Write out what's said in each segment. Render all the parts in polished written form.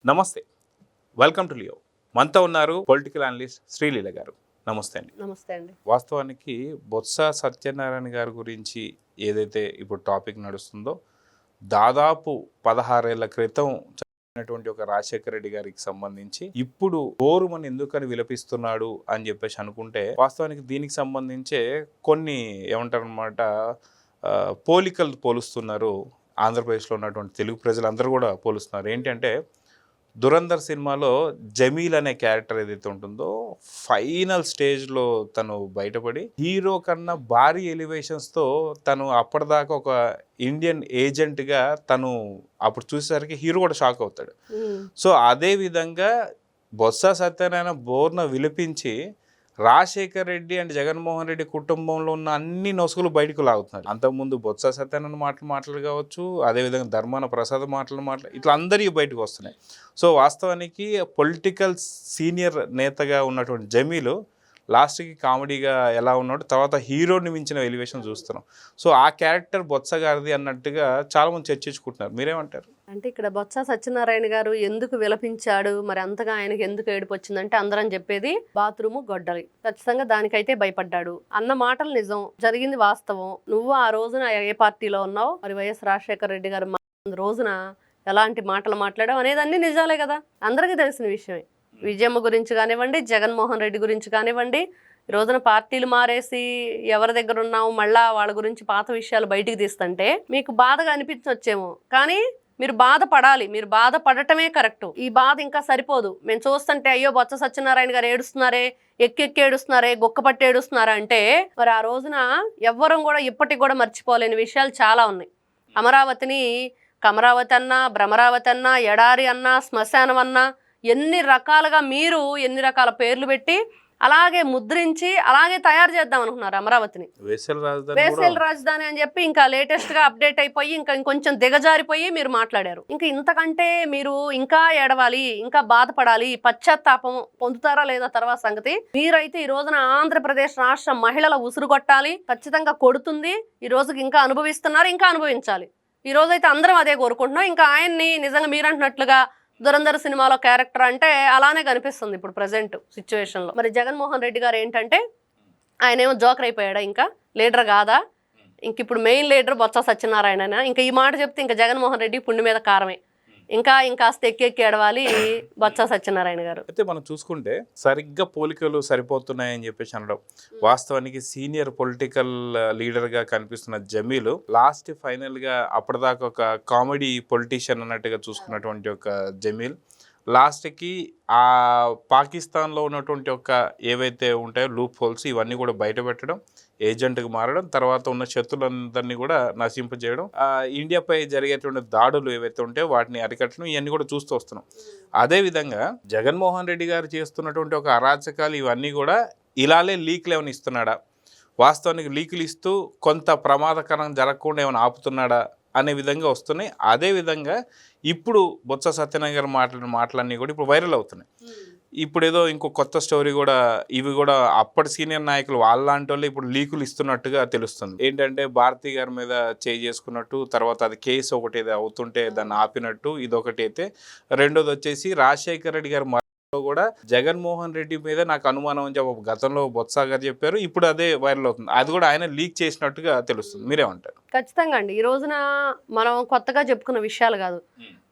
నమస్తే. Welcome to Leo. మనతో ఉన్నారు పొలిటికల్ అనలిస్ట్ శ్రీలీల గారు. నమస్తే అండి. నమస్తే అండి. వాస్తవానికి బొత్స సత్యనారాయణ గారి గురించి ఏదైతే ఇప్పుడు టాపిక్ నడుస్తుందో, దాదాపు 16 ఏళ్ల క్రితం చనిపోయినటువంటి ఒక రాజశేఖర రెడ్డి గారికి సంబంధించి ఇప్పుడు గోరుమని ఎందుకని విలపిస్తున్నాడు అని చెప్పేసి అనుకుంటే, వాస్తవానికి దీనికి సంబంధించే కొన్ని ఏమంటారు అనమాట పోలికలు పోలుస్తున్నారు. ఆంధ్రప్రదేశ్లో ఉన్నటువంటి తెలుగు ప్రజలందరూ కూడా పోలుస్తున్నారు. ఏంటంటే, దురంధర్ సినిమాలో జమీల్ అనే క్యారెక్టర్ ఏదైతే ఉంటుందో ఫైనల్ స్టేజ్లో తను బయటపడి హీరో కన్నా భారీ ఎలివేషన్స్తో తను అప్పటిదాకా ఒక ఇండియన్ ఏజెంట్గా తను అప్పుడు చూసేసరికి హీరో కూడా షాక్ అవుతాడు. సో అదే విధంగా బొత్స సత్యనారాయణ బోర్న విలిపించి రాజశేఖర్ రెడ్డి అండ్ జగన్మోహన్ రెడ్డి కుటుంబంలో ఉన్న అన్ని నొసుగులు బయటకు లాగుతున్నారు. అంతకుముందు బొత్స సత్యనారాయణ మాటలు కావచ్చు, అదేవిధంగా ధర్మాన ప్రసాద్ మాటలు ఇట్లా అందరికీ బయటకు వస్తున్నాయి. సో వాస్తవానికి పొలిటికల్ సీనియర్ నేతగా ఉన్నటువంటి జమీలు లాస్ట్కి కామెడీగా ఎలా ఉన్నాడు, తర్వాత హీరోని మించిన ఎలివేషన్ చూస్తున్నాం. సో ఆ క్యారెక్టర్ బొత్స గారిది అన్నట్టుగా చాలామంది చర్చించుకుంటున్నారు. మీరేమంటారు? అంటే ఇక్కడ బొత్స సత్యనారాయణ గారు ఎందుకు విలపించాడు, మరి అంతగా ఆయనకి ఎందుకు ఏడుపు వచ్చిందంటే అందరం చెప్పేది బాత్రూము గొడ్డలి. ఖచ్చితంగా దానికైతే భయపడ్డాడు అన్న మాటలు నిజం, జరిగింది వాస్తవం. నువ్వు ఆ రోజున ఏ పార్టీలో ఉన్నావు, మరి వైఎస్ రాజశేఖర రెడ్డి గారు రోజున ఎలాంటి మాటలు మాట్లాడావు అనేది అన్ని నిజాలే కదా, అందరికీ తెలిసిన విషయమే. విజయమ్మ గురించి కానివ్వండి, జగన్మోహన్ రెడ్డి గురించి కానివ్వండి, ఈ రోజున పార్టీలు మారేసి ఎవరి దగ్గర ఉన్నావు మళ్ళా వాళ్ళ గురించి పాత విషయాలు బయటికి తీస్తుంటే మీకు బాధగా అనిపించవచ్చేమో, కానీ మీరు బాధపడాలి. మీరు బాధపడటమే కరెక్ట్. ఈ బాధ ఇంకా సరిపోదు. మేము చూస్తుంటే అయ్యో బొత్స సత్యనారాయణ గారు ఏడుస్తున్నారే, ఎక్కి ఏడుస్తున్నారే, గొక్కపట్టి ఏడుస్తున్నారా అంటే, మరి ఆ రోజున ఎవ్వరం కూడా ఇప్పటికి కూడా మర్చిపోలేని విషయాలు చాలా ఉన్నాయి. అమరావతిని కమరావతి అన్నా, భ్రమరావతి అన్నా, ఎడారి అన్నా, శ్మశానం అన్నా, ఎన్ని రకాలుగా మీరు ఎన్ని రకాల పేర్లు పెట్టి అలాగే ముద్రించి అలాగే తయారు చేద్దాం అనుకున్నారు అమరావతిని. వేసల రాజధాని అని చెప్పి ఇంకా లేటెస్ట్ గా అప్డేట్ అయిపోయి ఇంకా ఇంకొంచెం దిగజారిపోయి మీరు మాట్లాడారు. ఇంకా ఇంతకంటే మీరు ఇంకా ఏడవాలి, ఇంకా బాధపడాలి, పశ్చాత్తాపం పొందుతారా లేదా తర్వాత సంగతి. మీరైతే ఈ రోజున ఆంధ్రప్రదేశ్ రాష్ట్ర మహిళల ఉసురు కొట్టాలి, ఖచ్చితంగా కొడుతుంది. ఈ రోజుకి ఇంకా అనుభవిస్తున్నారు, ఇంకా అనుభవించాలి. ఈ రోజైతే అందరం అదే కోరుకుంటున్నాం. ఇంకా ఆయన్ని నిజంగా మీరంటున్నట్లుగా దురంధర్ సినిమాలో క్యారెక్టర్ అంటే అలానే కనిపిస్తుంది ఇప్పుడు ప్రజెంట్ సిచ్యువేషన్లో. మరి జగన్మోహన్ రెడ్డి గారు ఏంటంటే ఆయన ఏమో జోకర్ అయిపోయాడా, ఇంకా లీడర్ కాదా, ఇంక ఇప్పుడు మెయిన్ లీడర్ బొత్స సత్యనారాయణ. ఇంకా ఈ మాట చెప్తే ఇంకా జగన్మోహన్ రెడ్డి పుండి మీద కారమే. ఇంకాస్త ఎక్కి ఏడవాలి బొత్స సత్యనారాయణ గారు. అయితే మనం చూసుకుంటే సరిగ్గా పోలికలు సరిపోతున్నాయని చెప్పేసి అనడం. వాస్తవానికి సీనియర్ పొలిటికల్ లీడర్గా కనిపిస్తున్న జమీలు లాస్ట్ ఫైనల్గా అప్పటిదాకా ఒక కామెడీ పొలిటీషియన్ అన్నట్టుగా చూసుకున్నటువంటి ఒక జమీల్ లాస్ట్కి ఆ పాకిస్తాన్లో ఉన్నటువంటి ఒక ఏవైతే ఉంటాయో లూప్ హోల్స్ ఇవన్నీ కూడా బయట పెట్టడం, ఏజెంట్గా మారడం, తర్వాత ఉన్న శత్రులందరినీ కూడా నశింపజేయడం, ఇండియాపై జరిగేటువంటి దాడులు ఏవైతే ఉంటాయో వాటిని అరికట్టడం, ఇవన్నీ కూడా చూస్తూ వస్తున్నాం. అదేవిధంగా జగన్మోహన్ రెడ్డి గారు చేస్తున్నటువంటి ఒక అరాచకాలు ఇవన్నీ కూడా ఇలానే లీక్లు ఏమైనా ఇస్తున్నాడా, వాస్తవానికి లీకులు ఇస్తూ కొంత ప్రమాదకరం జరగకుండా ఏమైనా ఆపుతున్నాడా అనే విధంగా వస్తున్నాయి. అదేవిధంగా ఇప్పుడు బొత్స సత్యనారాయణ గారు మాట్లాడిన మాటలన్నీ కూడా ఇప్పుడు వైరల్ అవుతున్నాయి. ఇప్పుడు ఏదో ఇంకో కొత్త స్టోరీ కూడా, ఇవి కూడా అప్పటి సీనియర్ నాయకులు వాళ్ళలాంటి వాళ్ళు ఇప్పుడు లీకులు ఇస్తున్నట్టుగా తెలుస్తుంది. ఏంటంటే భారతి గారి మీద చేసుకున్నట్టు, తర్వాత అది కేసు ఒకటి ఏదో అవుతుంటే దాన్ని ఆపినట్టు ఇదొకటి అయితే, రెండోది వచ్చేసి రాజశేఖర రెడ్డి గారు కూడా జగన్మోహన్ రెడ్డి మీద నాకు అనుమానం అని చెప్పి గతంలో బొత్స గారు చెప్పారు. ఇప్పుడు అదే వైరల్ అవుతుంది. అది కూడా ఆయన లీక్ చేసినట్టుగా తెలుస్తుంది. మీరేమంటారు? ఖచ్చితంగా అండి. ఈ రోజున మనం కొత్తగా చెప్పుకున్న విషయాలు కాదు.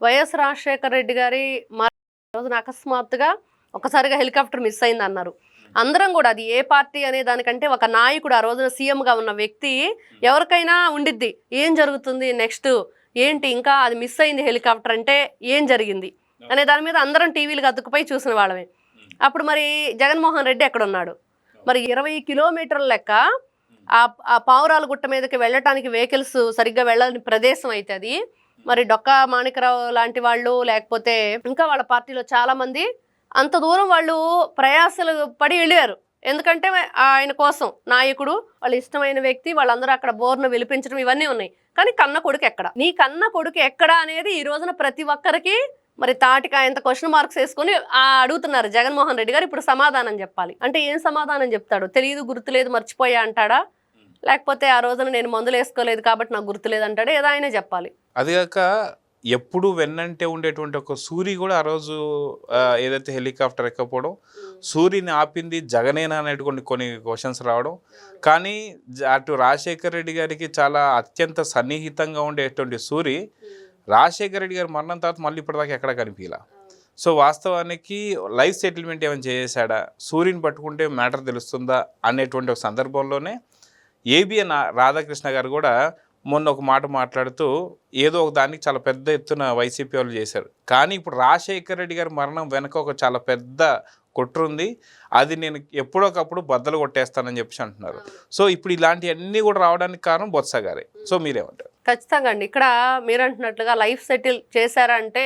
వైఎస్ రాజశేఖర రెడ్డి గారి రోజున అకస్మాత్తుగా ఒకసారిగా హెలికాప్టర్ మిస్ అయింది అన్నారు. అందరం కూడా అది ఏ పార్టీ అనే దానికంటే ఒక నాయకుడు ఆ రోజున సీఎంగా ఉన్న వ్యక్తి ఎవరికైనా ఉండిద్ది, ఏం జరుగుతుంది నెక్స్ట్ ఏంటి, ఇంకా అది మిస్ అయింది హెలికాప్టర్ అంటే ఏం జరిగింది అనే దాని మీద అందరం టీవీలకు అతుక్కుపోయి చూసిన వాళ్ళమే. అప్పుడు మరి జగన్మోహన్ రెడ్డి ఎక్కడున్నాడు? మరి 20 కిలోమీటర్ల లెక్క ఆ పావురాల గుట్ట మీదకి వెళ్ళటానికి వెహికల్స్ సరిగ్గా వెళ్ళని ప్రదేశం అయితే అది. మరి డొక్కా మాణికరావు లాంటి వాళ్ళు, లేకపోతే ఇంకా వాళ్ళ పార్టీలో చాలా మంది అంత దూరం వాళ్ళు ప్రయాసలు పడి వెళ్ళారు. ఎందుకంటే ఆయన కోసం నాయకుడు, వాళ్ళ ఇష్టమైన వ్యక్తి, వాళ్ళందరూ అక్కడ బోర్ను విలిపించడం ఇవన్నీ ఉన్నాయి. కానీ కన్న కొడుకు ఎక్కడ, నీ కన్న కొడుకు ఎక్కడ అనేది ఈ రోజున ప్రతి ఒక్కరికి మరి తాటికాయంత క్వశ్చన్ మార్క్స్ వేసుకుని అడుగుతున్నారు జగన్మోహన్ రెడ్డి గారు. ఇప్పుడు సమాధానం చెప్పాలి అంటే ఏం సమాధానం చెప్తాడు? తెలియదు, గుర్తులేదు, మర్చిపోయా అంటాడా, లేకపోతే ఆ రోజున నేను మందులు వేసుకోలేదు కాబట్టి నాకు గుర్తులేదు అంటాడు, ఏదో ఆయనే చెప్పాలి. అదిగాక ఎప్పుడు వెన్నంటే ఉండేటువంటి ఒక సూరి కూడా ఆ రోజు ఏదైతే హెలికాప్టర్ ఎక్కపోవడం, సూరిని ఆపింది జగనేనా అనేటువంటి కొన్ని క్వశ్చన్స్ రావడం. కానీ అటు రాజశేఖర్ రెడ్డి గారికి చాలా అత్యంత సన్నిహితంగా ఉండేటువంటి సూరి రాజశేఖర్ రెడ్డి గారి మరణం తర్వాత మళ్ళీ ఇప్పటిదాకా ఎక్కడ కనిపించలా. సో వాస్తవానికి లైఫ్ సెటిల్మెంట్ ఏమైనా చేశాడా, సూర్యుని పట్టుకుంటే మ్యాటర్ తెలుస్తుందా అనేటువంటి ఒక సందర్భంలోనే ఏబిఎన్ రాధాకృష్ణ గారు కూడా మొన్న ఒక మాట మాట్లాడుతూ ఏదో ఒక దానికి చాలా పెద్ద ఎత్తున వైసీపీ వాళ్ళు చేశారు. కానీ ఇప్పుడు రాజశేఖర్ రెడ్డి గారి మరణం వెనక ఒక చాలా పెద్ద కుట్ర ఉంది, అది నేను ఎప్పుడోకప్పుడు బద్దలు కొట్టేస్తానని చెప్పేసి అంటున్నారు. సో ఇప్పుడు ఇలాంటివన్నీ కూడా రావడానికి కారణం బొత్స గారే. సో మీరేమంటారు? ఖచ్చితంగా అండి. ఇక్కడ మీరు అంటున్నట్లుగా లైఫ్ సెటిల్ చేశారంటే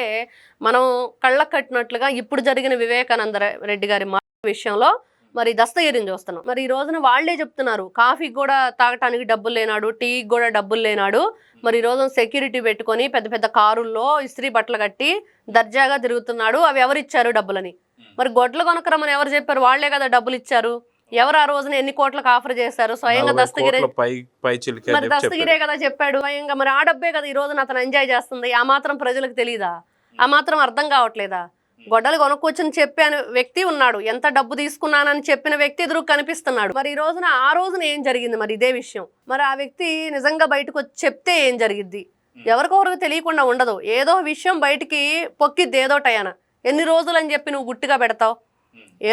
మనం కళ్ళకు కట్టినట్లుగా ఇప్పుడు జరిగిన వివేకానంద రెడ్డి గారి విషయంలో మరి దస్తగిరిని చూస్తున్నాం. మరి ఈ రోజున వాళ్లే చెప్తున్నారు కాఫీకి కూడా తాగటానికి డబ్బులు లేనాడు, టీకి కూడా డబ్బులు లేనాడు. మరి ఈ రోజున సెక్యూరిటీ పెట్టుకొని పెద్ద పెద్ద కారుల్లో ఇస్త్రీ బట్టలు కట్టి దర్జాగా తిరుగుతున్నాడు. అవి ఎవరిచ్చారు డబ్బులని? మరి గొడ్లు కొనకరమని ఎవరు చెప్పారు? వాళ్లే కదా డబ్బులు ఇచ్చారు. ఎవరు ఆ రోజున ఎన్ని కోట్లకు ఆఫర్ చేశారు? స్వయంగా దస్తగిరే. మరి దస్తగిరే కదా చెప్పాడు స్వయంగా. మరి ఆ డబ్బే కదా ఈ రోజున అతను ఎంజాయ్ చేస్తుంది. ఆ మాత్రం ప్రజలకు తెలియదా? ఆ మాత్రం అర్థం కావట్లేదా? గొడ్డలు కొనుక్కొచ్చని చెప్పిన వ్యక్తి ఉన్నాడు, ఎంత డబ్బు తీసుకున్నానని చెప్పిన వ్యక్తి ఎదురు కనిపిస్తున్నాడు. మరి ఈ రోజున ఆ రోజున ఏం జరిగింది? మరి ఇదే విషయం మరి ఆ వ్యక్తి నిజంగా బయటకు వచ్చి చెప్తే ఏం జరిగిద్ది? ఎవరికొవరికి తెలియకుండా ఉండదు. ఏదో విషయం బయటికి పొక్కిద్ది ఏదో టయాన. ఎన్ని రోజులు అని చెప్పి నువ్వు గుట్టుగా పెడతావు?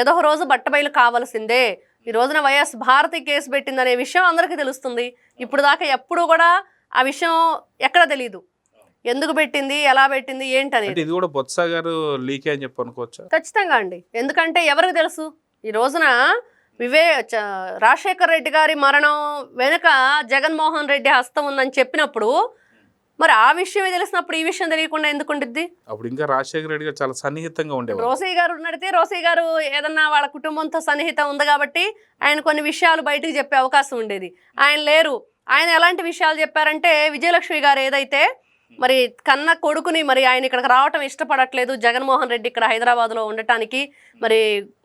ఏదో రోజు బట్టబయలు కావాల్సిందే. ఈ రోజున వైఎస్ భారతి కేసు పెట్టిందనే విషయం అందరికీ తెలుస్తుంది. ఇప్పుడు దాకా ఎప్పుడు కూడా ఆ విషయం ఎక్కడ తెలియదు. ఎందుకు పెట్టింది, ఎలా పెట్టింది, ఏంటనేది. ఇది కూడా బొత్స గారు లీక్ అని చెప్పి అనుకోవచ్చా? ఖచ్చితంగా అండి. ఎందుకంటే ఎవరికి తెలుసు ఈ రోజున రాజశేఖర్ రెడ్డి గారి మరణం వెనుక జగన్మోహన్ రెడ్డి హస్తం ఉందని చెప్పినప్పుడు మరి ఆ విషయమే తెలిసినప్పుడు ఈ విషయం తెలియకుండా ఎందుకు ఉండిద్ది? అప్పుడు ఇంకా రాజశేఖర రెడ్డి గారు చాలా సన్నిహితంగా ఉండేవారు. రోసయ్య గారు నడితే రోసయ్య గారు ఏదన్నా వాళ్ళ కుటుంబంతో సన్నిహితం ఉంది కాబట్టి ఆయన కొన్ని విషయాలు బయటికి చెప్పే అవకాశం ఉండేది. ఆయన లేరు. ఆయన ఎలాంటి విషయాలు చెప్పారంటే విజయలక్ష్మి గారు ఏదైతే మరి కన్న కొడుకుని మరి ఆయన ఇక్కడికి రావటం ఇష్టపడట్లేదు, జగన్మోహన్ రెడ్డి ఇక్కడ హైదరాబాద్లో ఉండటానికి మరి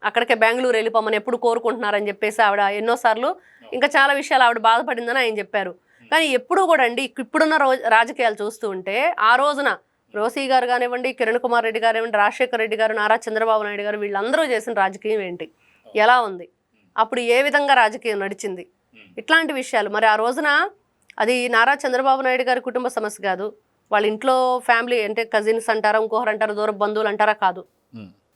అక్కడికే బెంగళూరు వెళ్ళిపోమని ఎప్పుడు కోరుకుంటున్నారని చెప్పేసి ఆవిడ ఎన్నోసార్లు ఇంకా చాలా విషయాలు ఆవిడ బాధపడిందని ఆయన చెప్పారు. కానీ ఎప్పుడూ కూడా అండి ఇప్పుడున్న రాజకీయాలు చూస్తూ ఉంటే ఆ రోజున రోసీ గారు కానివ్వండి, కిరణ్ కుమార్ రెడ్డి కానివ్వండి, రాజశేఖర రెడ్డి గారు, నారా చంద్రబాబు నాయుడు గారు వీళ్ళందరూ చేసిన రాజకీయం ఏంటి, ఎలా ఉంది, అప్పుడు ఏ విధంగా రాజకీయం నడిచింది, ఇట్లాంటి విషయాలు. మరి ఆ రోజున అది నారా చంద్రబాబు నాయుడు గారి కుటుంబ సమస్య కాదు, వాళ్ళ ఇంట్లో ఫ్యామిలీ అంటే కజిన్స్ అంటారా, ఇంకొకరు అంటారా, దూర బంధువులు అంటారా కాదు,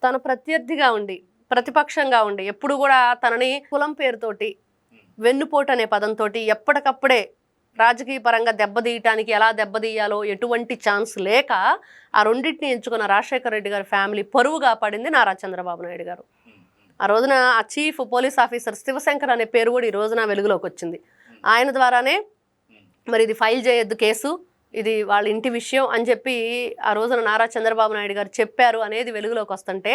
తను ప్రత్యర్థిగా ఉండి ప్రతిపక్షంగా ఉండి ఎప్పుడు కూడా తనని కులం పేరుతోటి వెన్నుపోటు అనే పదంతో ఎప్పటికప్పుడే రాజకీయ పరంగా దెబ్బతీయటానికి ఎలా దెబ్బతీయాలో ఎటువంటి ఛాన్స్ లేక ఆ రెండింటిని ఎంచుకున్న రాజశేఖర రెడ్డి గారి ఫ్యామిలీ పరువు కాపాడింది నారా చంద్రబాబు నాయుడు గారు. ఆ రోజున ఆ చీఫ్ పోలీస్ ఆఫీసర్ శివశంకర్ అనే పేరు కూడా ఈ రోజున వెలుగులోకి వచ్చింది. ఆయన ద్వారానే మరి ఇది ఫైల్ చేయొద్దు కేసు, ఇది వాళ్ళ ఇంటి విషయం అని చెప్పి ఆ రోజున నారా చంద్రబాబు నాయుడు గారు చెప్పారు అనేది వెలుగులోకి వస్తుంటే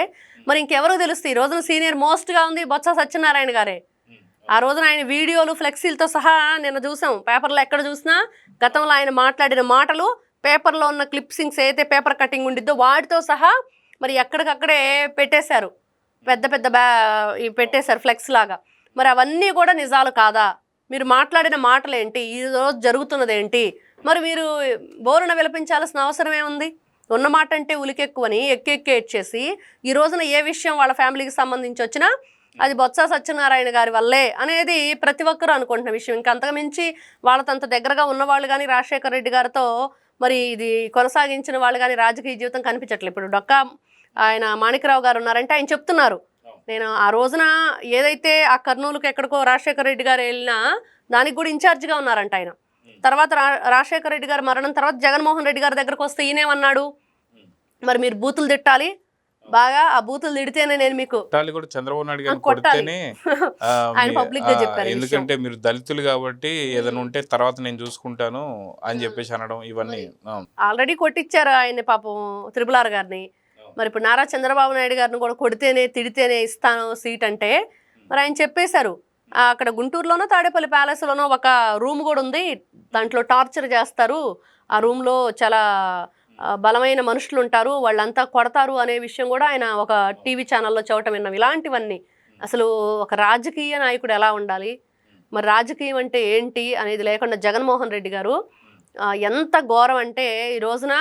మరి ఇంకెవరో తెలుస్తుంది. ఈ రోజున సీనియర్ మోస్ట్గా ఉంది బొత్స సత్యనారాయణ గారే. ఆ రోజున ఆయన వీడియోలు ఫ్లెక్సీలతో సహా నిన్న చూసాం, పేపర్లో ఎక్కడ చూసినా గతంలో ఆయన మాట్లాడిన మాటలు, పేపర్లో ఉన్న క్లిప్సింగ్స్ ఏదైతే పేపర్ కటింగ్ ఉండిద్దో వాటితో సహా మరి ఎక్కడికక్కడే పెట్టేశారు, పెద్ద పెద్ద పెట్టేశారు ఫ్లెక్స్ లాగా. మరి అవన్నీ కూడా నిజాలు కాదా? మీరు మాట్లాడిన మాటలు ఏంటి, ఈరోజు జరుగుతున్నది ఏంటి? మరి మీరు బోరున విలపించాల్సిన అవసరం ఏముంది? ఉన్న మాట అంటే ఉలికెక్కువని ఎక్కి ఏడ్చేసి ఈ రోజున ఏ విషయం వాళ్ళ ఫ్యామిలీకి సంబంధించి వచ్చినా అది బొత్స సత్యనారాయణ గారి వల్లే అనేది ప్రతి ఒక్కరూ అనుకుంటున్న విషయం. ఇంకా అంతకు మించి వాళ్ళతంత దగ్గరగా ఉన్నవాళ్ళు కానీ రాజశేఖర రెడ్డి గారితో మరి ఇది కొనసాగించిన వాళ్ళు కానీ రాజకీయ జీవితం కనిపించట్లేదు. ఇప్పుడు డొక్కా ఆయన మాణిక్రావు గారు ఉన్నారంటే ఆయన చెప్తున్నారు, నేను ఆ రోజున ఏదైతే ఆ కర్నూలుకి ఎక్కడికో రాజశేఖర రెడ్డి గారు వెళ్ళినా దానికి కూడా ఇన్ఛార్జిగా ఉన్నారంట ఆయన. తర్వాత రాజశేఖర రెడ్డి గారు మరణం తర్వాత జగన్మోహన్ రెడ్డి గారి దగ్గరకు వస్తే ఈయనేమన్నాడు, మరి మీరు బూతులు తిట్టాలి బాగా, ఆ బూతులు తిడితేనే నేను మీకు కూడా చంద్రబాబు నాయుడు గారు కొడితేనే ఆయన పబ్లిక్ గా చెప్పారు. ఎందుకంటే మీరు దళితులు కాబట్టి ఏదైనా ఉంటే తర్వాత నేను చూసుకుంటాను అని చెప్పేసి అనడం, ఇవన్నీ ఆల్రెడీ కొట్టించారు ఆయన పాపం త్రిపులార్ గారిని. మరి ఇప్పుడు నారా చంద్రబాబు నాయుడు గారిని కూడా కొడితేనే తిడితేనే ఇస్తాను సీట్ అంటే మరి ఆయన చెప్పేశారు. అక్కడ గుంటూరులోనో తాడేపల్లి ప్యాలెస్లోనో ఒక రూమ్ కూడా ఉంది, దాంట్లో టార్చర్ చేస్తారు, ఆ రూమ్లో చాలా బలమైన మనుషులు ఉంటారు, వాళ్ళంతా కొడతారు అనే విషయం కూడా ఆయన ఒక టీవీ ఛానల్లో చూడటం విన్నాం. ఇలాంటివన్నీ అసలు ఒక రాజకీయ నాయకుడు ఎలా ఉండాలి, మరి రాజకీయం అంటే ఏంటి అనేది లేకుండా జగన్మోహన్ రెడ్డి గారు ఎంత ఘోరం అంటే ఈ రోజున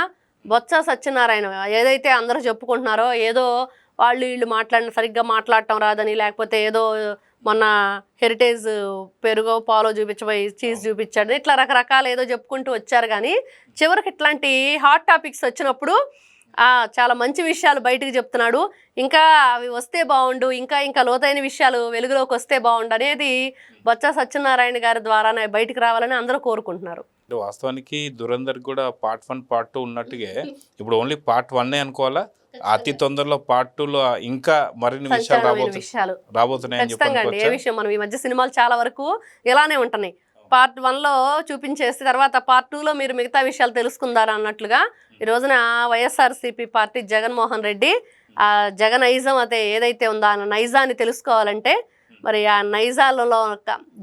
బొత్స సత్యనారాయణ ఏదైతే అందరూ చెప్పుకుంటున్నారో ఏదో వాళ్ళు వీళ్ళు సరిగ్గా మాట్లాడటం రాదని, లేకపోతే ఏదో మొన్న హెరిటేజ్ పెరుగో పాలో చూపించబోయి చీజ్ చూపించాడు, ఇట్లా రకరకాలు ఏదో చెప్పుకుంటూ వచ్చారు. కానీ చివరికి ఇట్లాంటి హాట్ టాపిక్స్ వచ్చినప్పుడు చాలా మంచి విషయాలు బయటకు చెప్తున్నాడు. ఇంకా అవి వస్తే బాగుండు, ఇంకా ఇంకా లోతైన విషయాలు వెలుగులోకి వస్తే బాగుండు అనేది బొత్స సత్యనారాయణ గారి ద్వారానే బయటకు రావాలని అందరూ కోరుకుంటున్నారు. వాస్తవానికి దురంధర్ కూడా పార్ట్ 1 పార్ట్ 2 ఉన్నట్టుగా ఇప్పుడు ఓన్లీ పార్ట్ 1 అనుకోవాలా, అతి తొందరలో పార్ట్ 2లో ఇంకా మరిన్ని విషయాలు రాబోతున్నాయని ఖచ్చితంగా అండి. ఏ విషయం మనం ఈ మధ్య సినిమాలు చాలా వరకు ఇలానే ఉంటున్నాయి. పార్ట్ 1లో చూపించేసి తర్వాత పార్ట్ 2లో మీరు మిగతా విషయాలు తెలుసుకుందారా అన్నట్లుగా ఈ రోజున వైఎస్ఆర్సీపీ పార్టీ జగన్మోహన్ రెడ్డి ఆ జగనైజం అదే ఏదైతే ఉందో ఆ నైజాన్ని తెలుసుకోవాలంటే మరి ఆ నైజాలలో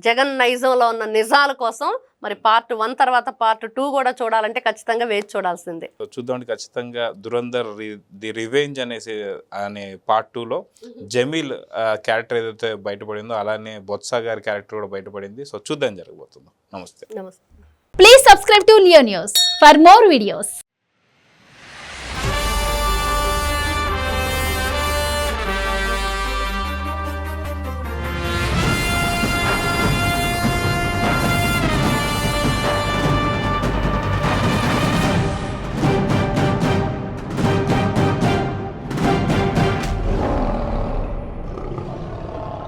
జగన్ నైజంలో ఉన్న నిజాల కోసం మరి పార్ట్ 1 తర్వాత పార్ట్ 2 కూడా చూడాలంటే ఖచ్చితంగా వేచి చూడాల్సిందే. చూద్దాం. ఖచ్చితంగా దురంధర్ ది రివెంజ్ అనే పార్ట్ 2లో జమీల్ క్యారెక్టర్ ఏదైతే బయటపడిందో అలానే బొత్స గారి క్యారెక్టర్ కూడా బయటపడింది. సో చూద్దాం జరగబోతుందో. నమస్తే. నమస్తే. Please subscribe to Leo News for more videos.